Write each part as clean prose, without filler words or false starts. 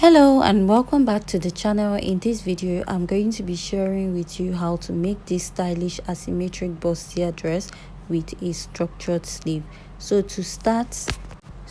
Hello and welcome back to the channel. In this video I'm going to be sharing with you how to make this stylish asymmetric bustier dress with a structured sleeve. So to start,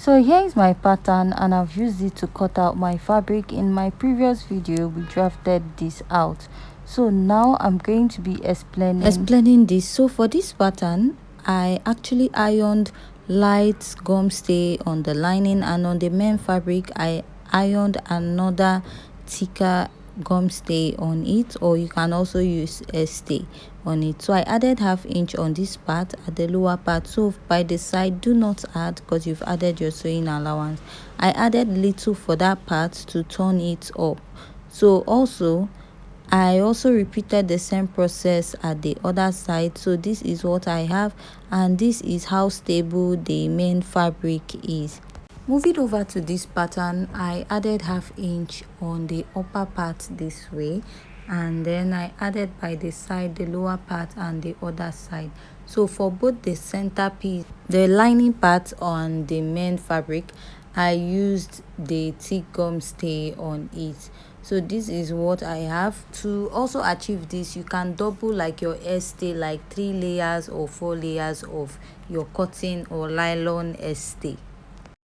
here is my pattern and I've used it to cut out my fabric. In my previous video we drafted this out, so now I'm going to be explaining this. So for this pattern I actually ironed light gum stay on the lining, and on the main fabric I ironed another thicker gum stay on it, or you can also use a stay on it. So I added ½ inch on this part at the lower part. So by the side, do not add because you've added your sewing allowance. I added little for that part to turn it up. So also I also repeated the same process at the other side. So this is what I have, and this is how stable the main fabric is. Moving over to this pattern, I added ½ inch on the upper part this way, and then I added by the side the lower part and the other side. So for both the center piece, the lining part on the main fabric, I used the thick gum stay on it. So this is what I have. To also achieve this, you can double like your stay, like 3 layers or 4 layers of your cotton or nylon stay.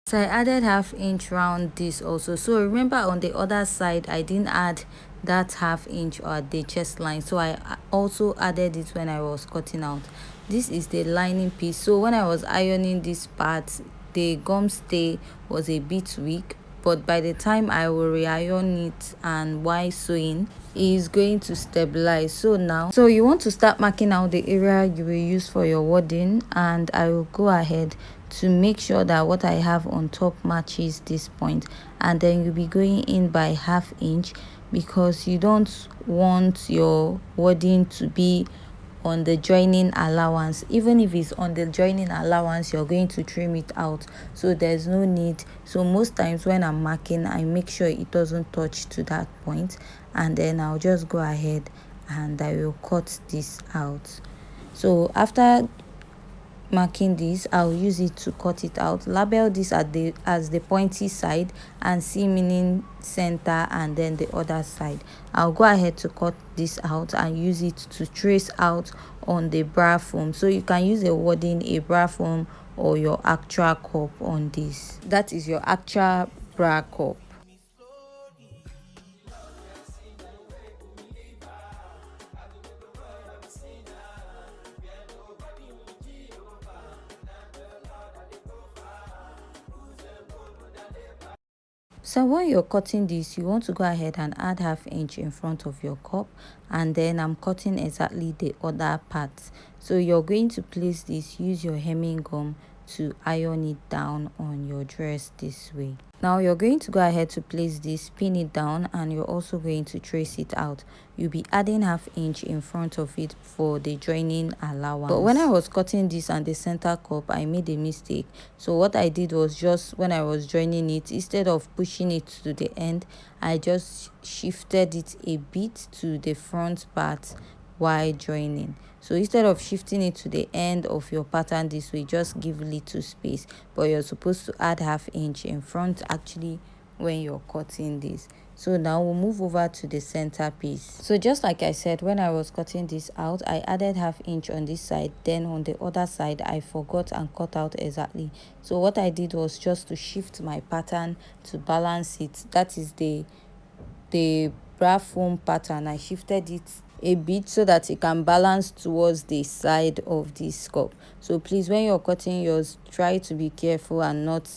So I added ½ inch round this also. So remember on the other side I didn't add that ½ inch at the chest line, so I also added it when I was cutting out. This is the lining piece. So when I was ironing this part, the gum stay was a bit weak, but by the time I will re-iron it and while sewing, it is going to stabilize. So now, so you want to start marking out the area you will use for your wadding, and I will go ahead to make sure that what I have on top matches this point, and then you'll be going in by ½ inch because you don't want your wadding to be on the joining allowance. Even if it's on the joining allowance, you're going to trim it out, so there's no need. So most times when I'm marking, I make sure it doesn't touch to that point, and then I'll just go ahead and I will cut this out. So after marking this, I'll use it to cut it out. Label this as the pointy side, and C meaning center, and then the other side. I'll go ahead to cut this out and use it to trace out on the bra foam. So you can use a wadding, a bra foam, or your actual cup on this. That is your actual bra cup. So when you're cutting this, you want to go ahead and add ½ inch in front of your cup, and then I'm cutting exactly the other part. So you're going to place this, use your hemming gum to iron it down on your dress this way. Now you're going to go ahead to place this, pin it down, and you're also going to trace it out. You'll be adding ½ inch in front of it for the joining allowance. But when I was cutting this and the center cup, I made a mistake. So what I did was, just when I was joining it, instead of pushing it to the end, I just shifted it a bit to the front part while joining. So instead of shifting it to the end of your pattern this way, just give little space, but you're supposed to add ½ inch in front actually when you're cutting this. So now we'll move over to the center piece. So just like I said, when I was cutting this out, I added ½ inch on this side, then on the other side I forgot and cut out exactly. So what I did was just to shift my pattern to balance it. That is the bra foam pattern. I shifted it a bit so that it can balance towards the side of this cup. So please, when you're cutting yours, try to be careful and not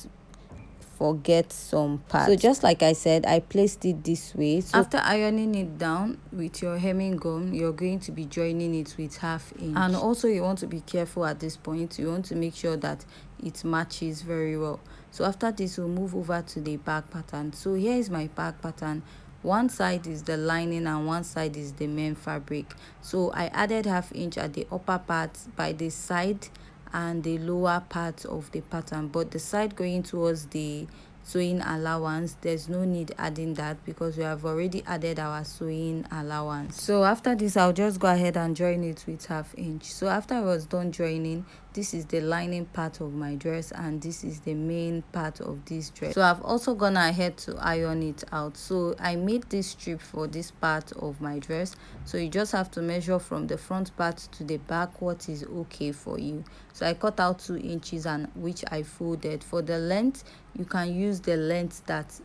forget some parts. So just like I said, I placed it this way. So after ironing it down with your hemming gum, you're going to be joining it with ½ inch, and also you want to be careful at this point. You want to make sure that it matches very well. So after this, we'll move over to the back pattern. So here is my back pattern. One side is the lining and one side is the main fabric. So I added ½ inch at the upper part by the side and the lower part of the pattern, but the side going towards the sewing allowance, there's no need adding that because we have already added our sewing allowance. So after this, I'll just go ahead and join it with 1/2 inch. So after I was done joining, this is the lining part of my dress and this is the main part of this dress. So I've also gone ahead to iron it out. So I made this strip for this part of my dress, so you just have to measure from the front part to the back what is okay for you. So I cut out 2 inches and which I folded. For the length, you can use the length that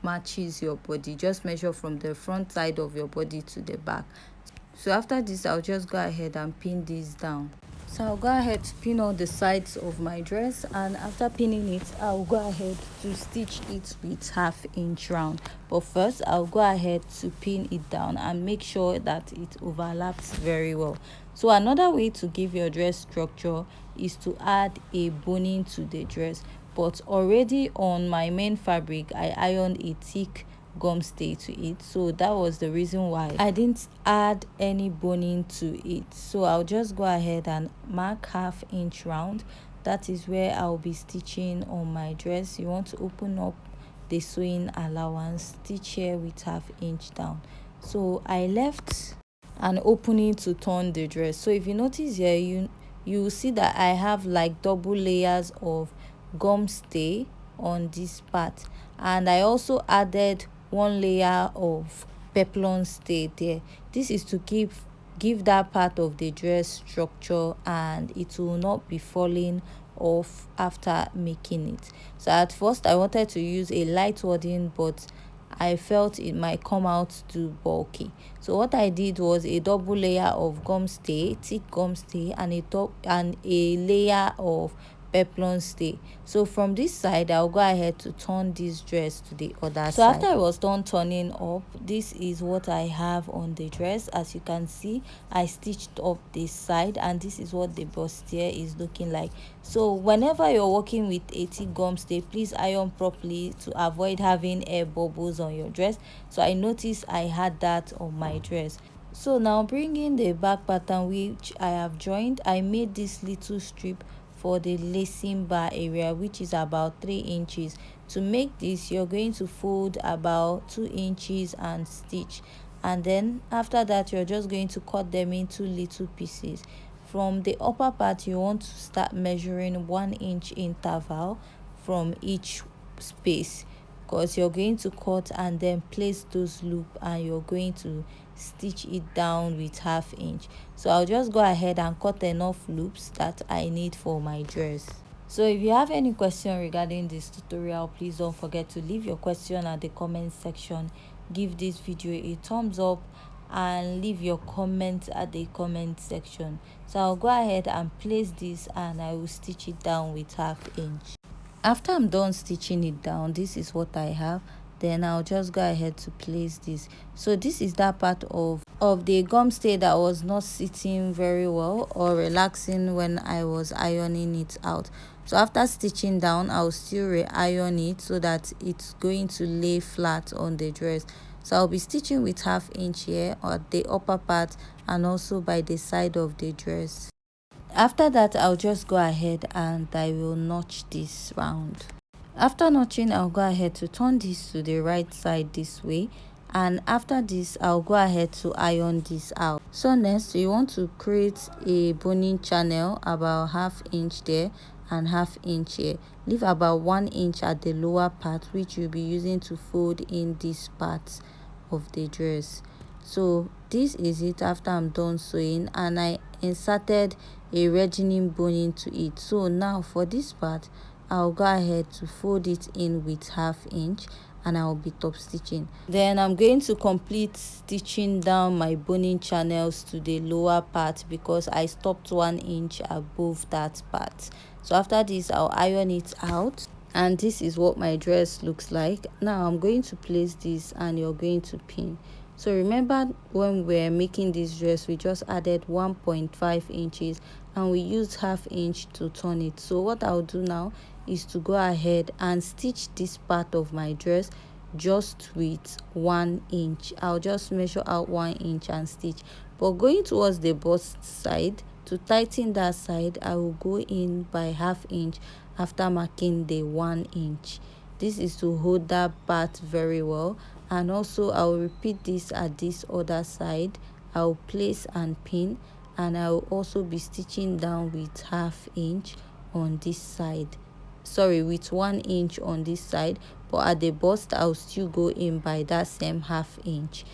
matches your body. Just measure from the front side of your body to the back. So after this, I'll just go ahead and pin this down. So I'll go ahead to pin all the sides of my dress, and after pinning it, I'll go ahead to stitch it with 1/2 inch round. But first, I'll go ahead to pin it down and make sure that it overlaps very well. So another way to give your dress structure is to add a boning to the dress. But already on my main fabric, I ironed a thick gum stay to it, so that was the reason why I didn't add any boning to it. So I'll just go ahead and mark 1/2 inch round. That is where I'll be stitching on my dress. You want to open up the sewing allowance, stitch here with 1/2 inch down. So I left an opening to turn the dress. So if you notice here, you will see that I have like double layers of gum stay on this part, and I also added 1 layer of peplum stay there. This is to give that part of the dress structure, and it will not be falling off after making it. So at first I wanted to use a light wadding, but I felt it might come out too bulky. So what I did was a double layer of gum stay, thick gum stay, and a layer of peplum stay. So from this side, I'll go ahead to turn this dress to the other side. So after I was done turning up, this is what I have on the dress. As you can see, I stitched up this side, and this is what the bustier is looking like. So whenever you're working with a thick gum stay, please iron properly to avoid having air bubbles on your dress. So I noticed I had that on my dress. So now bringing the back pattern which I have joined, I made this little strip for the lacing bar area, which is about 3 inches. To make this, you're going to fold about 2 inches and stitch, and then after that you're just going to cut them into little pieces. From the upper part, you want to start measuring 1 inch interval from each space, because you're going to cut and then place those loop, and you're going to stitch it down with 1/2 inch. So I'll just go ahead and cut enough loops that I need for my dress. So if you have any question regarding this tutorial, please don't forget to leave your question at the comment section. Give this video a thumbs up and leave your comment at the comment section. So I'll go ahead and place this, and I will stitch it down with 1/2 inch. After I'm done stitching it down, this is what I have. Then I'll just go ahead to place this. So this is that part of the gum stay that was not sitting very well or relaxing when I was ironing it out. So after stitching down, I'll still re-iron it so that it's going to lay flat on the dress. So I'll be stitching with 1/2 inch here on the upper part and also by the side of the dress. After that, I'll just go ahead and I will notch this round. After notching, I'll go ahead to turn this to the right side this way, and after this I'll go ahead to iron this out. So next, you want to create a boning channel about 1/2 inch there and 1/2 inch here. Leave about 1 inch at the lower part, which you'll be using to fold in this part of the dress. So this is it after I'm done sewing, and I inserted a reddening boning to it. So now for this part, I'll go ahead to fold it in with 1/2 inch, and I'll be top stitching. Then I'm going to complete stitching down my boning channels to the lower part because I stopped 1 inch above that part. So after this, I'll iron it out, and this is what my dress looks like. Now I'm going to place this, and you're going to pin. So remember, when we're making this dress, we just added 1.5 inches and we used 1/2 inch to turn it. So what I'll do now is to go ahead and stitch this part of my dress just with 1 inch. I'll just measure out 1 inch and stitch, but going towards the bust side, to tighten that side, I will go in by 1/2 inch after marking the 1 inch. This is to hold that part very well. And also I'll repeat this at this other side. I'll place and pin, and I'll also be stitching down with 1/2 inch on this side, sorry, with 1 inch on this side, but at the bust I'll still go in by that same 1/2 inch.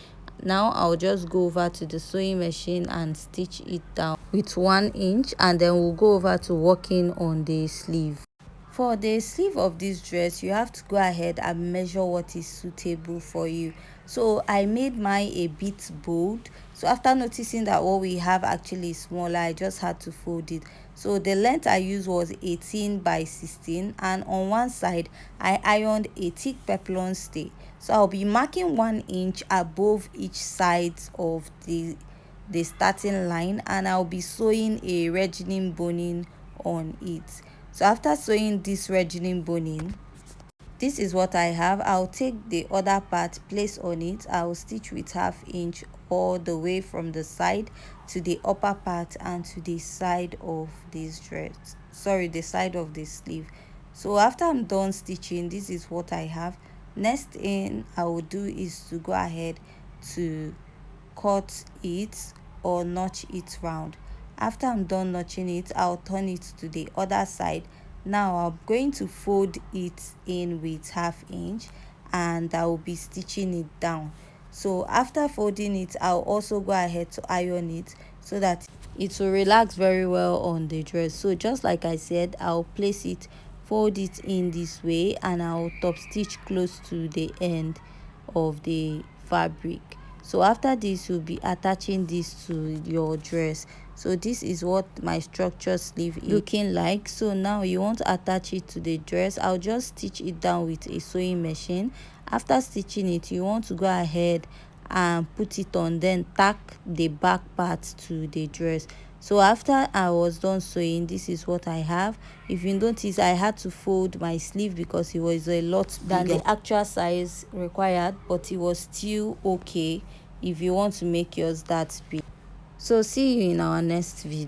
Now I'll just go over to the sewing machine and stitch it down with 1 inch, and then we'll go over to working on the sleeve. For the sleeve of this dress, you have to go ahead and measure what is suitable for you. So I made mine a bit bold. So after noticing that what we have actually is smaller, I just had to fold it. So the length I used was 18 by 16, and on one side I ironed a thick peplum stay. So I'll be marking 1 inch above each side of the starting line, and I'll be sewing a regaining boning on it. So after sewing this regaining boning, this is what I have. I'll take the other part, place on it. I'll stitch with 1/2 inch all the way from the side to the upper part and to the side of this dress, sorry, the side of the sleeve. So after I'm done stitching, this is what I have. Next thing I will do is to go ahead to cut it or notch it round. After I'm done notching it, I'll turn it to the other side. Now I'm going to fold it in with 1/2 inch, and I will be stitching it down. So after folding it, I'll also go ahead to iron it so that it will relax very well on the dress. So just like I said, I'll place it, fold it in this way, and I'll top stitch close to the end of the fabric. So after this, you'll be attaching this to your dress. So this is what my structure sleeve is looking like. So now you want to attach it to the dress. I'll just stitch it down with a sewing machine. After stitching it, you want to go ahead and put it on, then tack the back part to the dress. So after I was done sewing, this is what I have. If you notice, I had to fold my sleeve because it was a lot bigger than the actual size required, but it was still okay if you want to make yours that big. So see you in our next video.